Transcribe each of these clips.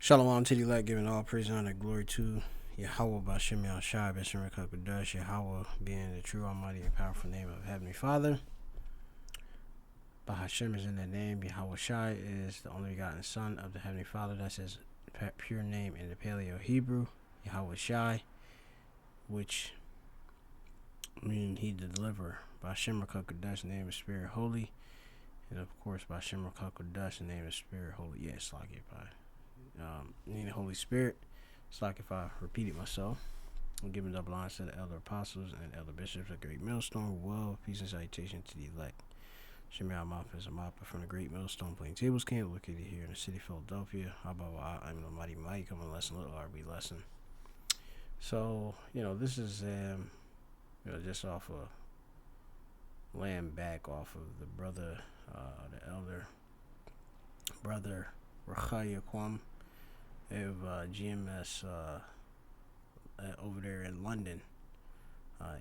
Shalom to the elect, giving all praise and honor and glory to Yahweh Bashem Shai Bashim Rekakadosh, Yahweh being the true, almighty, and powerful name of Heavenly Father. Bahashem is in that name. Yahweh Shai is the only begotten Son of the Heavenly Father. That's his pure name in the Paleo Hebrew, Yahweh Shai, which means he the deliverer. Bashem Rekakadosh, name is Spirit Holy. And of course, Bashem Rekakadosh, name is Spirit Holy. Yes, like it by. In the Holy Spirit. It's like if I repeated myself. I'm giving double honors to the elder apostles and elder bishops of Great Millstone. Well, peace and salutation to the elect. Shemai Mappa is a Mappa from the Great Millstone PLAINTABLES camp located here in the city of Philadelphia. I'm the mighty Mike. I'm a lesson, little RB lesson. So, this is just off of land back off of the brother, the elder brother Rachaya Kwam of GMS over there in London,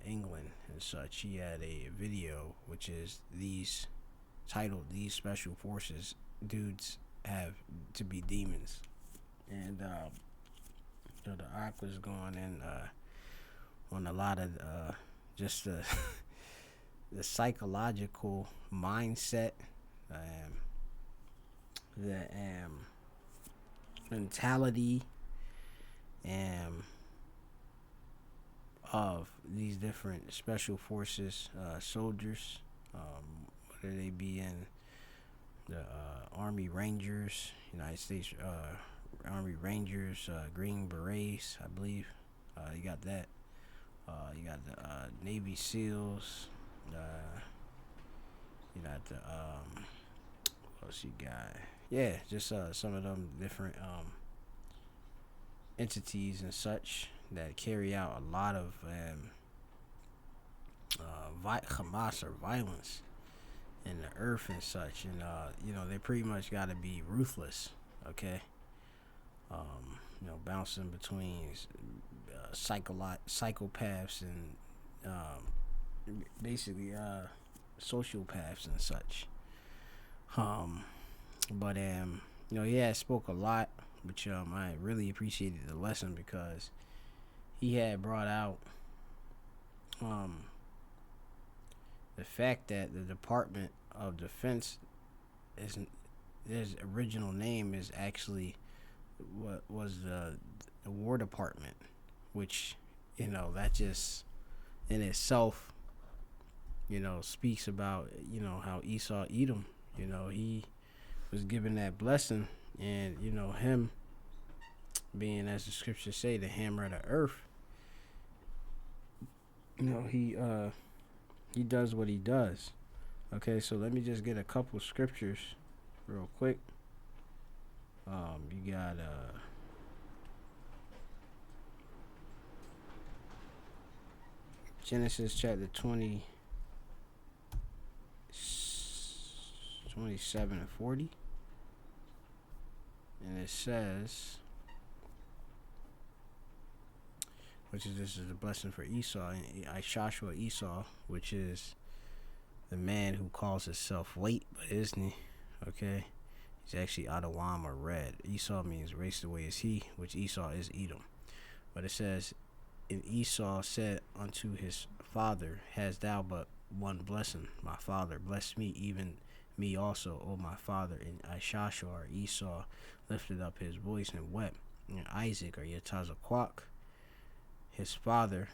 England and such. He had a video which is titled "These Special Forces Dudes Have to Be Demons," and the arc was going in on a lot of just the the psychological mindset, the mentality of these different special forces soldiers, whether they be in the Army Rangers, United States Army Rangers, Green Berets, I believe. You got that. You got the Navy SEALs. You got the what else you got? Yeah, just some of them different entities and such that carry out a lot of Hamas or violence in the earth and such, and they pretty much got to be ruthless, okay? Bouncing between psychopaths and basically sociopaths and such. But he spoke a lot, which I really appreciated the lesson because he had brought out the fact that the Department of Defense his original name is actually what was the War Department, which that just in itself speaks about how Esau Edom, he was given that blessing, and him being, as the scriptures say, the hammer of the earth, he does what he does. Okay, so let me just get a couple scriptures real quick. You got Genesis chapter 27 and 40. And it says, this is a blessing for Esau, and Ishashua Esau, which is the man who calls himself white, but isn't he? Okay, he's actually Adawam or red. Esau means race the way is he, which Esau is Edom. But it says, and Esau said unto his father, hast thou but one blessing? My father, bless me, even me also, O my father. And Ishashua or Esau lifted up his voice and wept. And Isaac or Yetazaquak, his father,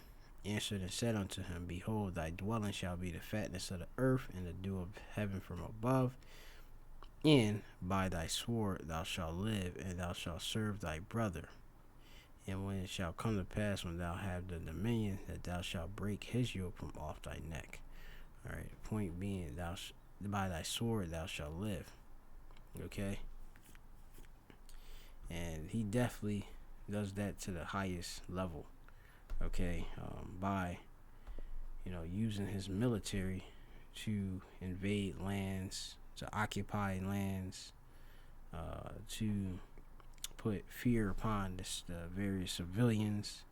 answered and said unto him, behold, thy dwelling shall be the fatness of the earth and the dew of heaven from above, and by thy sword thou shalt live, and thou shalt serve thy brother. And when it shall come to pass, when thou have the dominion, that thou shalt break his yoke from off thy neck. All right, the point being, by thy sword thou shalt live. Okay, and he definitely does that to the highest level. Okay, by using his military to invade lands, to occupy lands, to put fear upon the various civilians,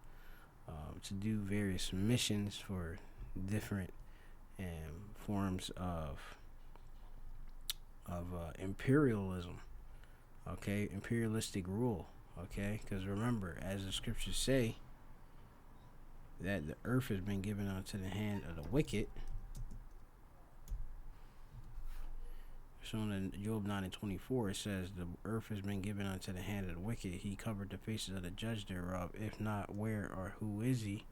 to do various missions for different forms of imperialism, okay, imperialistic rule, Okay, because remember, as the scriptures say, that the earth has been given unto the hand of the wicked. So in Job 9:24, it says, the earth has been given unto the hand of the wicked. He covered the faces of the judge thereof. If not, where or who is he?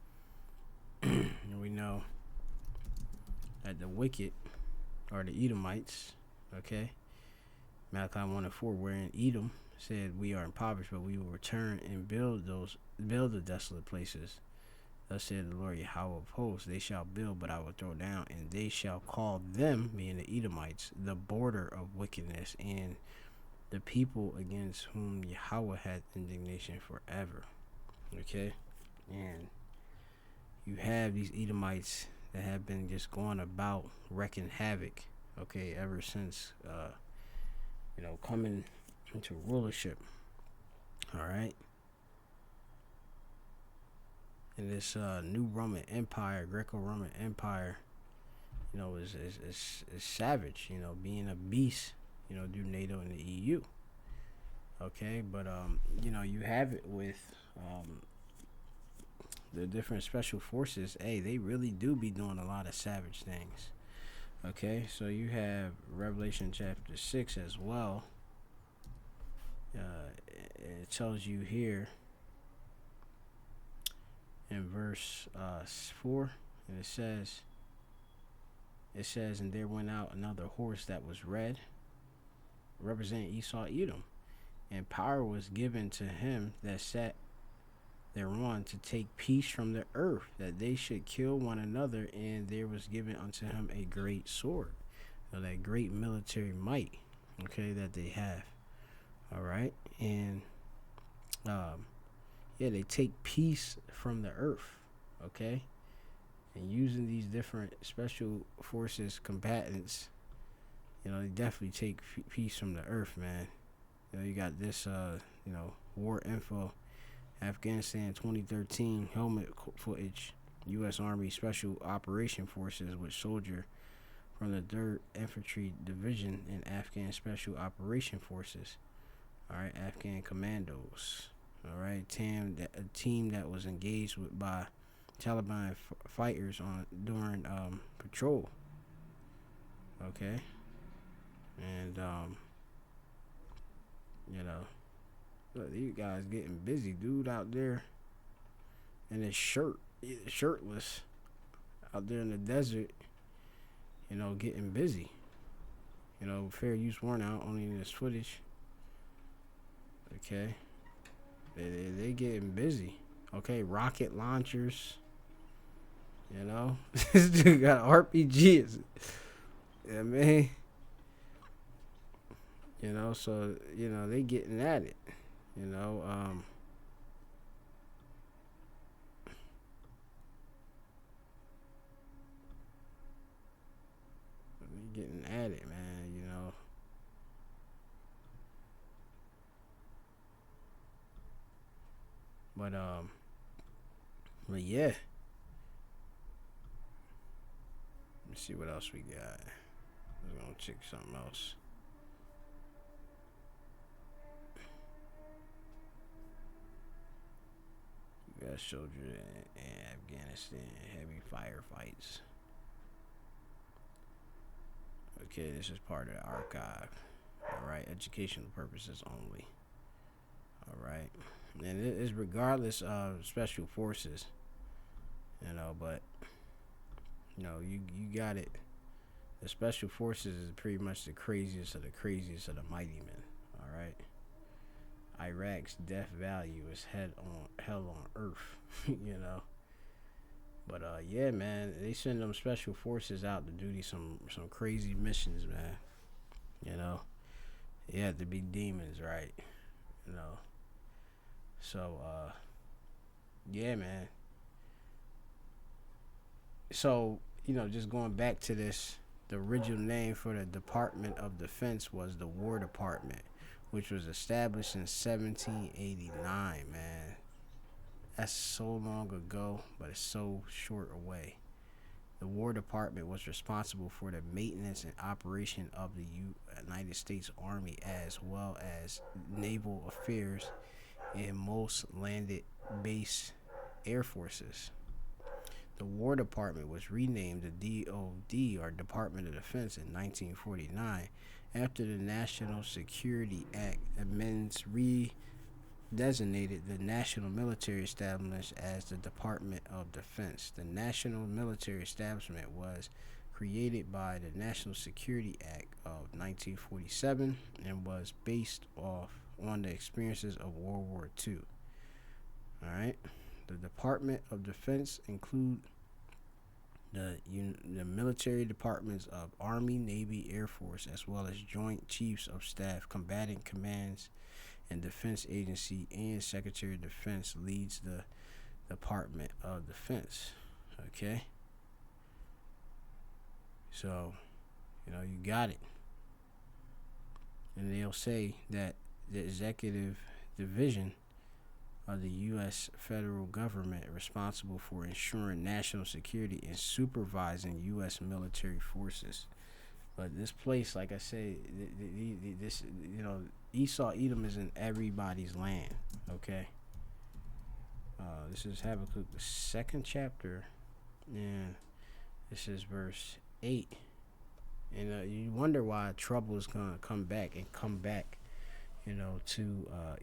And we know that the wicked are the Edomites. Okay. Malachi 1:4, wherein Edom said, we are impoverished, but we will return and build the desolate places. Thus said the Lord Yahweh of hosts, they shall build, but I will throw down, and they shall call them, being the Edomites, the border of wickedness, and the people against whom Yahweh had indignation forever. Okay? And you have these Edomites that have been just going about wreaking havoc, okay, ever since, coming into rulership. All right? And this new Roman Empire, Greco-Roman Empire, is savage, being a beast, due NATO and the EU. Okay, but you have it with the different special forces. Hey, they really do be doing a lot of savage things. Okay, so you have Revelation chapter 6 as well. It tells you here in verse 4, and it says, and there went out another horse that was red, representing Esau Edom, and power was given to him that sat thereon to take peace from the earth, that they should kill one another, and there was given unto him a great sword. That great military might, okay, that they have. All right, and they take peace from the earth, okay, and using these different special forces combatants, they definitely take peace from the earth, man. You got this, war info, Afghanistan 2013 helmet footage, U.S. Army Special Operation Forces with soldier from the 3rd Infantry Division and Afghan Special Operation Forces. All right, Afghan commandos. All right, a team that was engaged by Taliban fighters during patrol. Okay, and look, these guys getting busy, dude, out there in his shirtless, out there in the desert. Getting busy. Fair use warrant out only in this footage. Okay. They getting busy. Okay, rocket launchers. This dude got RPGs. Yeah, man. So, they getting at it. They getting at it, man, But yeah. Let me see what else we got. We're gonna check something else. We got soldiers in Afghanistan, heavy firefights. Okay, this is part of the archive. Alright, educational purposes only. Alright. And it is regardless of special forces. But you got it. The special forces is pretty much the craziest of the mighty men. Alright. Iraq's death value is hell on earth. But yeah, man, they send them special forces out to do some crazy missions, man. You have to be demons, right? So yeah, man. So just going back to this, the original name for the Department of Defense was the War Department, which was established in 1789, man. That's so long ago, but it's so short away. The War Department was responsible for the maintenance and operation of the United States Army, as well as naval affairs in most landed base air forces. The War Department was renamed the DoD, or Department of Defense, in 1949 after the National Security Act amendments redesignated the National Military Establishment as the Department of Defense. The National Military Establishment was created by the National Security Act of 1947 and was based on the experiences of World War II. All right. The Department of Defense include the military departments of Army, Navy, Air Force, as well as Joint Chiefs of Staff, Combatant Commands, and Defense Agency, and Secretary of Defense leads the Department of Defense. Okay? So, you got it. And they'll say that the executive division of the U.S. federal government responsible for ensuring national security and supervising U.S. military forces. But this place, like I said, this, Esau, Edom is in everybody's land, okay? This is Habakkuk, the 2nd chapter, and this is verse 8. And you wonder why trouble is going to come back to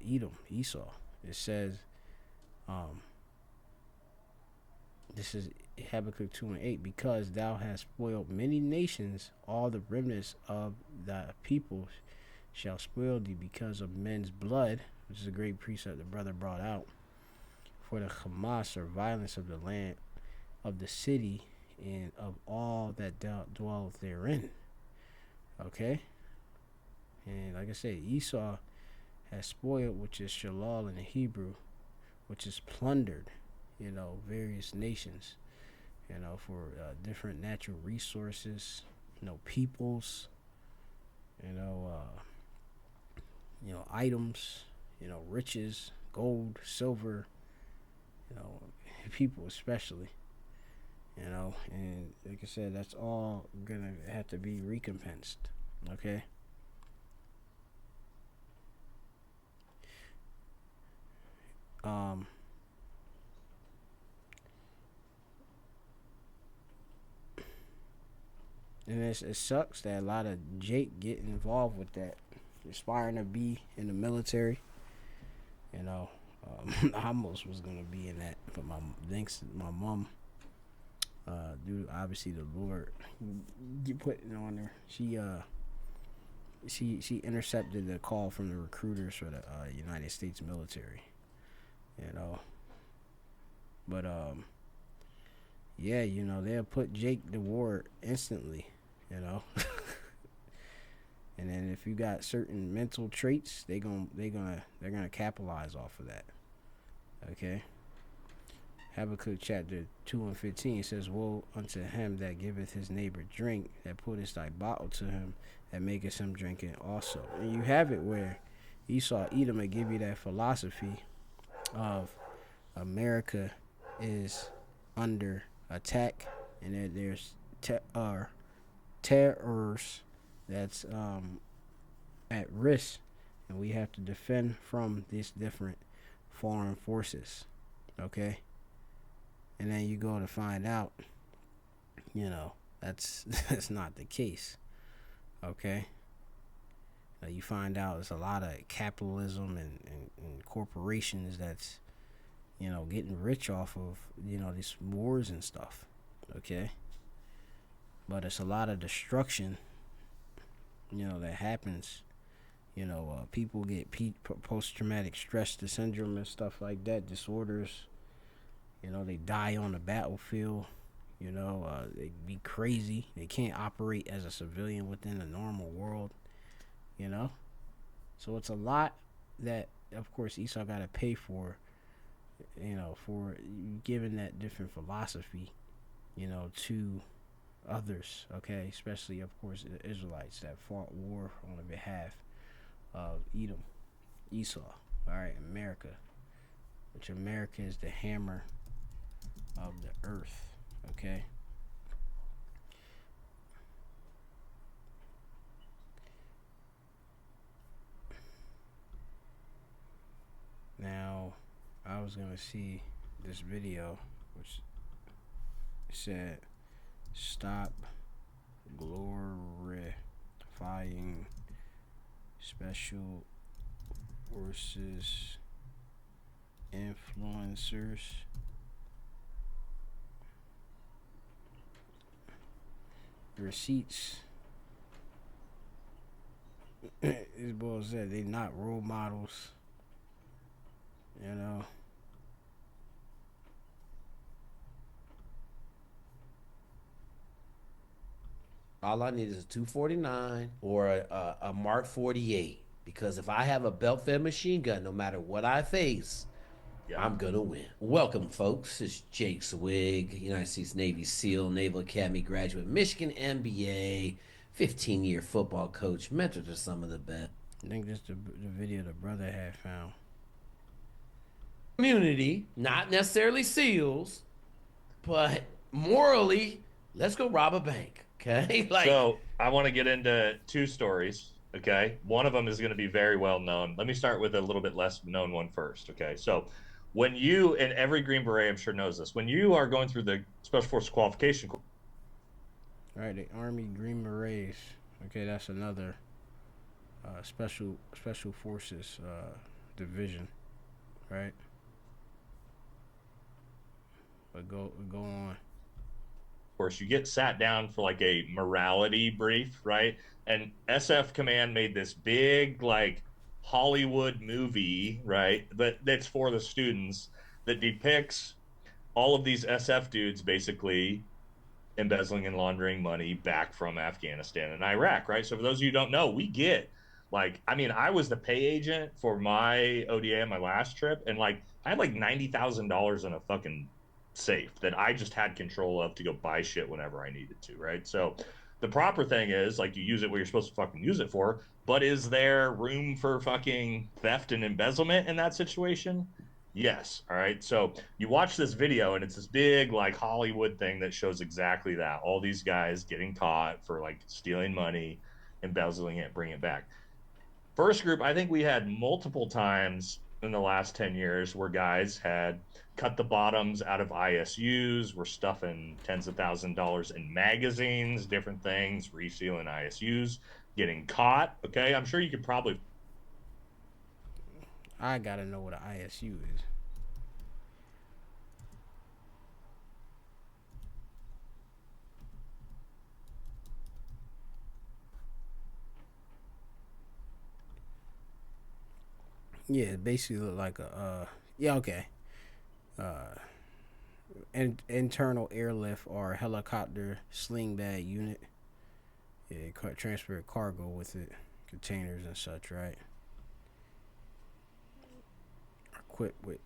Edom, Esau. It says, this is Habakkuk 2:8, because thou hast spoiled many nations, all the remnants of thy people shall spoil thee because of men's blood, which is a great precept the brother brought out, for the Hamas, or violence of the land, of the city, and of all that dwelleth therein. Okay? And like I said, Esau has spoiled, which is shalal in the Hebrew, which is plundered, various nations, for different natural resources, peoples, items, riches, gold, silver, people especially, and like I said, that's all gonna have to be recompensed. Okay? And it sucks that a lot of Jake get involved with that, aspiring to be in the military. I almost was gonna be in that, but thanks to my mom, due to obviously the Lord putting on her, she intercepted the call from the recruiters for the United States military. But yeah, they'll put Jake to war instantly, and then if you got certain mental traits, they're gonna capitalize off of that. Okay? Habakkuk chapter 2:15 says, woe unto him that giveth his neighbor drink, that putteth thy bottle to him, that maketh him drink it also. And you have it where Esau, Edom, will give you that philosophy of America is under attack, and that there's terrors that's at risk, and we have to defend from these different foreign forces. Okay? And then you go to find out, that's not the case. Okay? You find out there's a lot of capitalism and corporations that's getting rich off of these wars and stuff. Okay? But it's a lot of destruction that happens. People get post-traumatic stress syndrome and stuff like that, disorders. They die on the battlefield. They be crazy. They can't operate as a civilian within the normal world. So it's a lot that, of course, Esau got to pay for, for giving that different philosophy, to others, okay? Especially, of course, the Israelites that fought war on the behalf of Edom, Esau, all right, America, which America is the hammer of the earth, okay? Now, was gonna see this video, which said, "Stop glorifying special forces influencers." Receipts. This boy said they not role models. You know. All I need is a 249 or a Mark 48. Because if I have a belt-fed machine gun, no matter what I face, I'm gonna win. Welcome, folks. It's Jake Swig, United States Navy SEAL, Naval Academy graduate, Michigan MBA, 15-year football coach, mentor to some of the best. I think this the video the brother had found. Community, not necessarily SEALs, but morally, let's go rob a bank. Okay. So I want to get into two stories. Okay. One of them is going to be very well known. Let me start with a little bit less known one first. Okay. So when you, and every Green Beret I'm sure knows this, when you are going through the Special Forces qualification. All right, the Army Green Berets. Okay, that's another special forces division, right? But go on. Of course, you get sat down for like a morality brief, right? And SF Command made this big like Hollywood movie, right? But that's for the students that depicts all of these SF dudes basically embezzling and laundering money back from Afghanistan and Iraq, right? So for those of you who don't know, we get like, I mean, I was the pay agent for my ODA on my last trip, and like I had like $90,000 in a fucking safe that I just had control of to go buy shit whenever I needed to, right? So the proper thing is like you use it what you're supposed to fucking use it for, but is there room for fucking theft and embezzlement in that situation? Yes. All right. So you watch this video and it's this big like Hollywood thing that shows exactly that. All these guys getting caught for like stealing money, embezzling it, bringing it back. First group, I think we had multiple times in the last 10 years where guys had cut the bottoms out of ISUs, were stuffing tens of $1,000s in magazines, different things, resealing ISUs, getting caught. Okay. I'm sure you could probably. I gotta know what an ISU is. Yeah, it basically look like a yeah, okay. Internal airlift or helicopter sling bag unit. Yeah, transport cargo with it, containers and such, right? Equipped with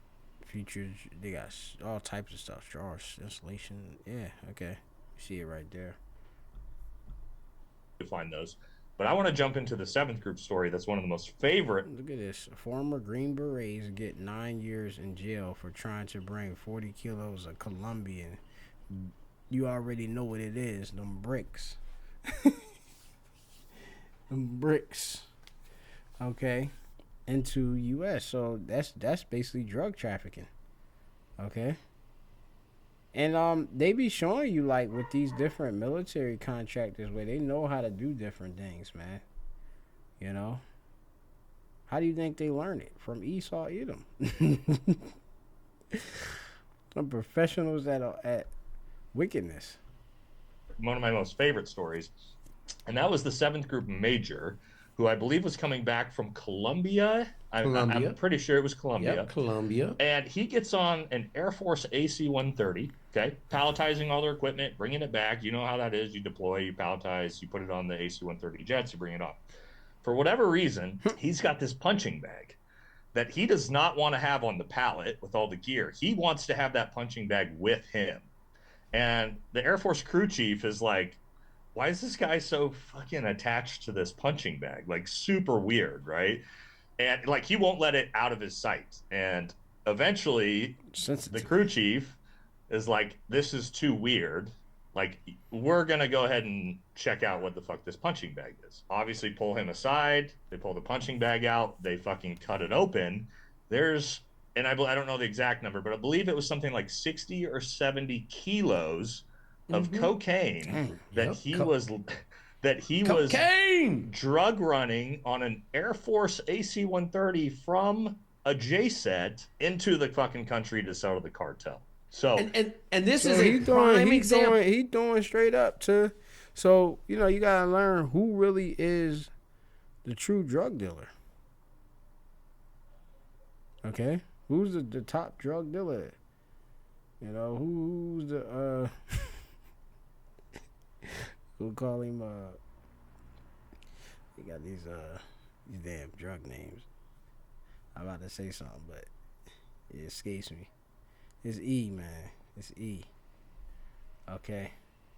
features, they got all types of stuff, drawers, installation. Yeah, okay, you see it right there. To find those. But I want to jump into the seventh group story. That's one of the most favorite. Look at this. Former Green Berets get 9 years in jail for trying to bring 40 kilos of Colombian. You already know what it is. Them bricks. Them bricks. Okay. Into U.S. So that's basically drug trafficking. Okay. And they be showing you like with these different military contractors where they know how to do different things, man. You know? How do you think they learn it? From Esau Edom. Some professionals that are at wickedness. One of my most favorite stories. And that was the seventh group major, who I believe was coming back from Colombia. I'm pretty sure it was Colombia. Yep, Colombia. And he gets on an Air Force AC-130, okay, palletizing all their equipment, bringing it back. You know how that is. You deploy, you palletize, you put it on the AC-130 jets, you bring it on. For whatever reason, he's got this punching bag that he does not want to have on the pallet with all the gear. He wants to have that punching bag with him. And the Air Force crew chief is like, why is this guy so fucking attached to this punching bag? Like super weird, right? And like he won't let it out of his sight. And eventually the crew chief is like, this is too weird. Like, we're going to go ahead and check out what the fuck this punching bag is. Obviously pull him aside. They pull the punching bag out. They fucking cut it open. There's and I don't know the exact number, but I believe it was something like 60 or 70 kilos of cocaine Dang. that Yep. he was that he was Cocaine. drug running on an Air Force AC-130 from a JSET into the fucking country to sell to the cartel. So And this So is a prime example. he doing straight up to. So you know you gotta learn who really is the true drug dealer. Okay, who's the top drug dealer? You know who's the we'll call him he got these damn drug names. I'm about to say something, but it escapes me. It's E, man. It's E. Okay.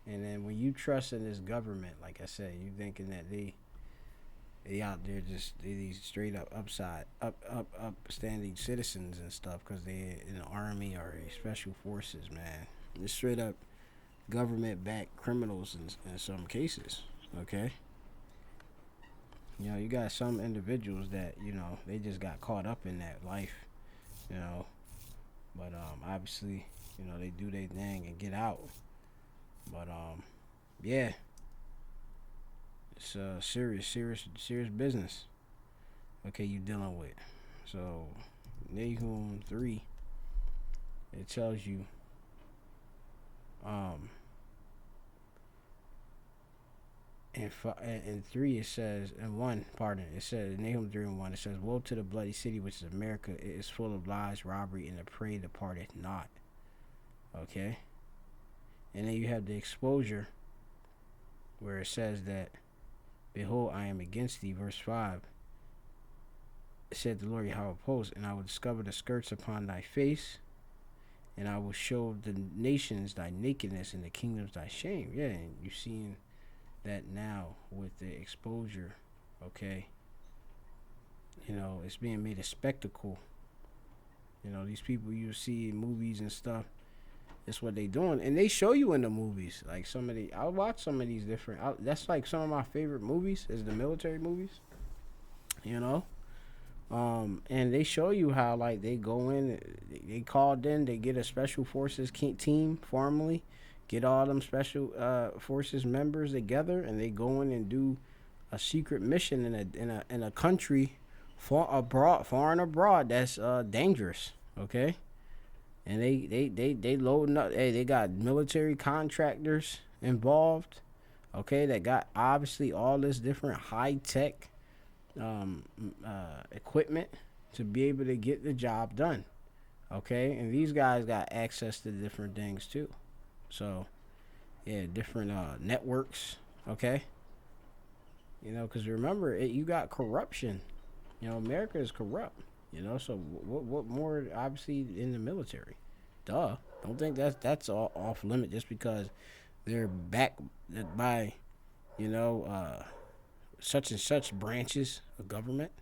And then when you trust in this government, like I said, you thinking that they out there just these straight up upstanding citizens and stuff because they in the army or special forces, man. It's straight up government backed criminals in some cases. Okay. You know, you got some individuals that, you know, they just got caught up in that life, you know. But obviously, you know, they do their thing and get out. But yeah. It's serious business. Okay, you dealing with. So Nahum 3, it tells you in 3 it says, it says, Nahum 3 and 1, it says, woe to the bloody city which is America, it is full of lies, robbery, and the prey departeth not. Okay? And then you have the exposure where it says that, behold, I am against thee, verse 5, said the Lord Yahweh of hosts, and I will discover the skirts upon thy face, and I will show the nations thy nakedness and the kingdoms thy shame. Yeah, and you're seeing that now with the exposure, okay? You know, it's being made a spectacle. You know, these people you see in movies and stuff, that's what they doing. And they show you in the movies. Like I'll watch some of these different, that's like some of my favorite movies is the military movies. You know? And they show you how, like, they go in, they called in, they get a special forces team formally, get all them special forces members together, and they go in and do a secret mission in a country far and abroad that's dangerous. Okay, and they loading up. Hey, they got military contractors involved. Okay, that got obviously all this different high tech equipment to be able to get the job done. Okay, and these guys got access to different things too. So, yeah, different networks. Okay, you know, because remember, you got corruption. You know, America is corrupt. You know, so what more? Obviously, in the military, duh. Don't think that's all off limit just because they're backed by, you know, such and such branches of government.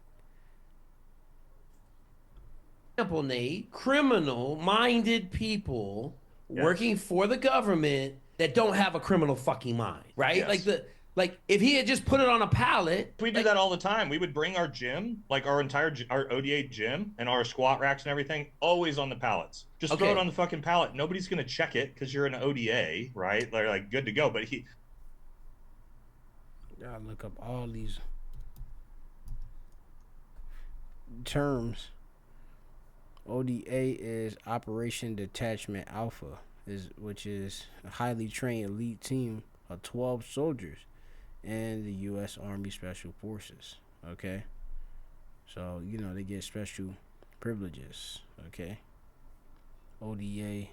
Example, Nate, criminal-minded people working for the government that don't have a criminal fucking mind, right? Yes. Like if he had just put it on a pallet. We do that all the time. We would bring our gym, like our ODA gym and our squat racks and everything, always on the pallets. Just throw it on the fucking pallet. Nobody's gonna check it because you're an ODA, right? They're like good to go. But Gotta look up all these terms. ODA is Operation Detachment Alpha, which is a highly trained elite team of 12 soldiers in the U.S. Army Special Forces. Okay, so you know they get special privileges. Okay, ODA.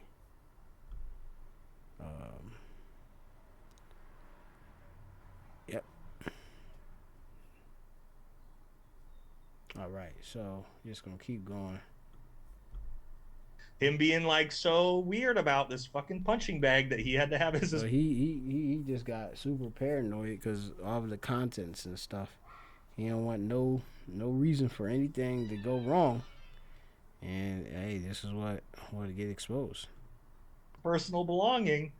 Yep. All right, so just gonna keep going. him being like so weird about this fucking punching bag that he had to have as his. So he just got super paranoid because of the contents and stuff. He don't want no reason for anything to go wrong. And hey, this is what get exposed. Personal belonging.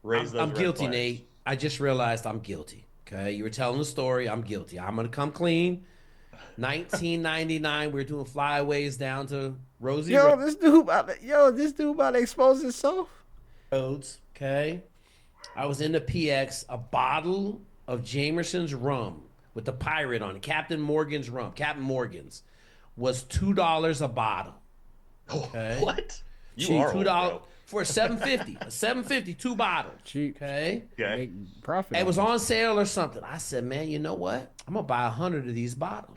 I'm guilty, Nate. I just realized I'm guilty. Okay, you were telling the story. I'm guilty. I'm gonna come clean. $19.99. We were doing flyaways down to Rosie This dude about to expose himself. Roads. Okay. I was in the PX, a bottle of Jameson's rum with the pirate on it. Captain Morgan's rum. Captain Morgan's was $2 a bottle. Okay. What? You Cheap, are old, $2 bro. for $7.50. A $7.50, 2 bottles. Cheap. Okay. Okay. Make profit. It was on sale or something. I said, man, you know what? I'm gonna buy 100 of these bottles.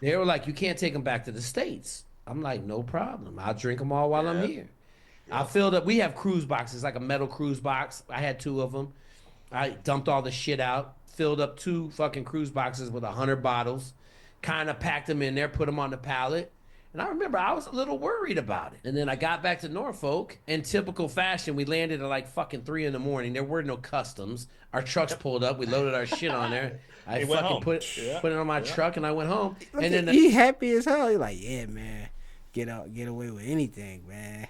They were like, you can't take them back to the States. I'm like, no problem. I'll drink them all while I'm here. I filled up. We have cruise boxes, like a metal cruise box. I had 2 of them. I dumped all the shit out, filled up 2 fucking cruise boxes with 100 bottles, kind of packed them in there, put them on the pallet. And I remember I was a little worried about it. And then I got back to Norfolk. In typical fashion, we landed at like fucking 3 in the morning. There were no customs. Our trucks pulled up. We loaded our shit on there. I fucking put it on my truck and I went home. And then he happy as hell. He like, yeah, man, get away with anything, man.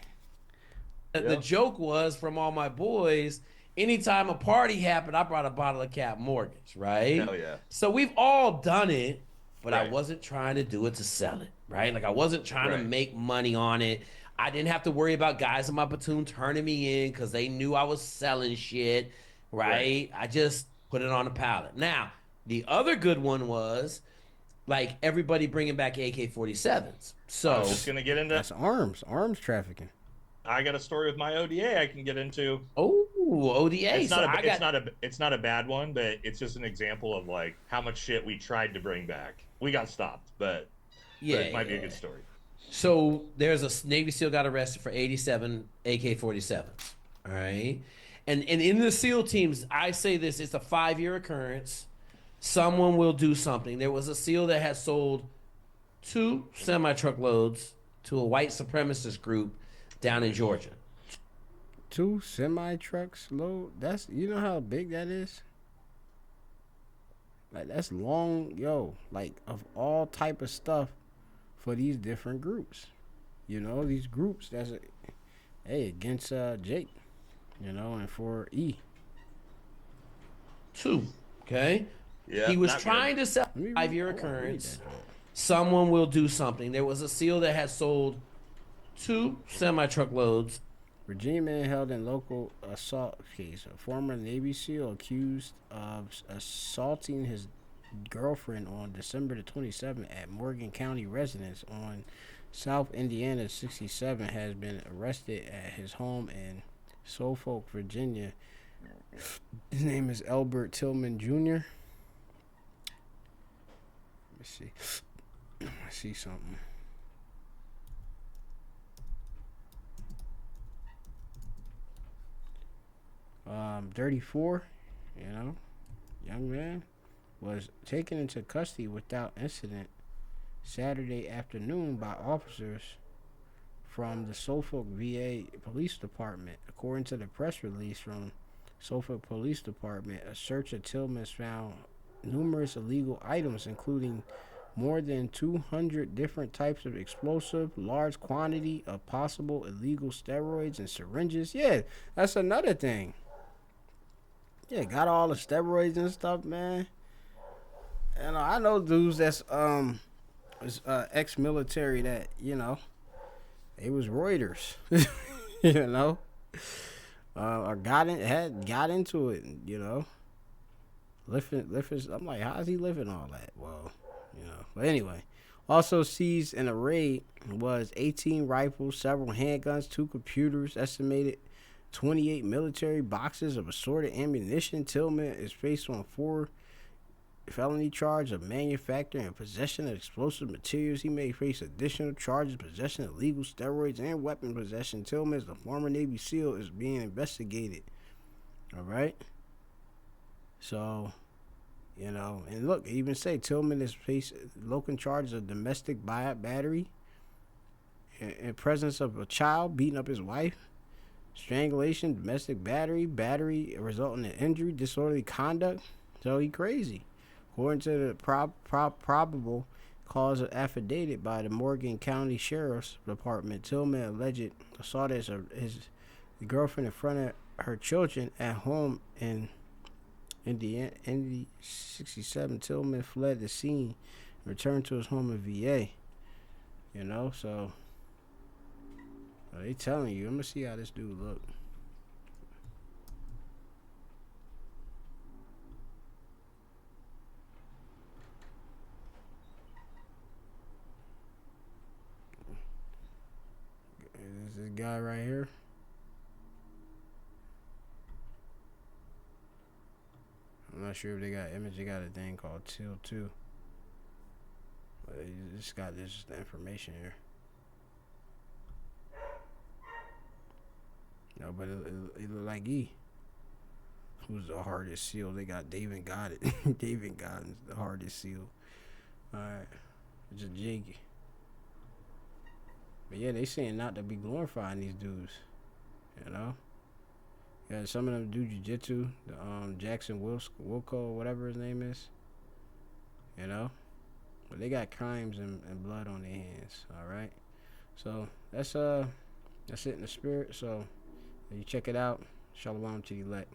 The joke was from all my boys. Anytime a party happened, I brought a bottle of Cap Morgan's, right? Hell yeah. So we've all done it, but I Right. wasn't trying to do it to sell it, right? Like I wasn't trying to Right. make money on it. I didn't have to worry about guys in my platoon turning me in because they knew I was selling shit, right? I just put it on a pallet. Now, the other good one was like everybody bringing back AK-47s. I So was just gonna get into. That's arms trafficking. I got a story with my ODA I can get into. ODA. It's So not a, I got it's not a bad one, but it's just an example of like how much shit we tried to bring back. We got stopped, but it might be a good story. So there's a Navy SEAL got arrested for 87 AK-47s. All right. And in the SEAL teams, I say this, it's a 5-year occurrence. Someone will do something. There was a SEAL that had sold 2 semi-truckloads to a white supremacist group down in Georgia. 2 semi trucks load. That's, you know how big that is. Like that's long, like of all type of stuff for these different groups. You know, these groups that's against Jake, and for E. 2. Okay. Yeah. He was not trying good. to sell 5-year occurrence. Someone will do something. There was a SEAL that had sold 2 semi-truckloads. Virginia man held in local assault case. A former Navy SEAL accused of assaulting his girlfriend on December the 27th at Morgan County residence on South Indiana 67 has been arrested at his home in Suffolk, Virginia. His name is Albert Tillman Jr. Let me see. I see something. $34, young man, was taken into custody without incident Saturday afternoon by officers from the Suffolk VA Police Department. According to the press release from Suffolk Police Department, a search of Tillman's found numerous illegal items, including more than 200 different types of explosive, large quantity of possible illegal steroids and syringes. Yeah, that's another thing. Yeah, got all the steroids and stuff, man. And I know dudes that's ex-military that they was Reuters, or got into it, lifting. I'm like, how's he lifting all that? Well, But anyway, also seized in a raid was 18 rifles, several handguns, 2 computers, estimated 28 military boxes of assorted ammunition. Tillman is faced on 4 felony charge of manufacturing and possession of explosive materials. He may face additional charges, possession of illegal steroids and weapon possession. Tillman, the former Navy SEAL, is being investigated. All right. So, and look, even say Tillman is facing local charges of domestic battery in presence of a child, beating up his wife, strangulation, domestic battery resulting in injury, disorderly conduct. So he crazy. According to the probable cause of affidavit by the Morgan County Sheriff's Department, Tillman alleged assaulted his girlfriend in front of her children at home in Indiana 67. Tillman fled the scene returned to his home in VA. You know, so they telling you. I'm gonna see how this dude look. This guy right here. I'm not sure if they got image. They got a thing called Till 2. But they just got this the information here. No, but it look like E. Who's the hardest seal? They got David got it. David got the hardest seal. Alright. It's a jig. But yeah, they saying not to be glorifying these dudes. You know? Yeah, some of them do jiu-jitsu. The Jackson Wilco, whatever his name is. You know? But they got crimes and blood on their hands. Alright? So that's it in the spirit. So you check it out. Shalom to the elect.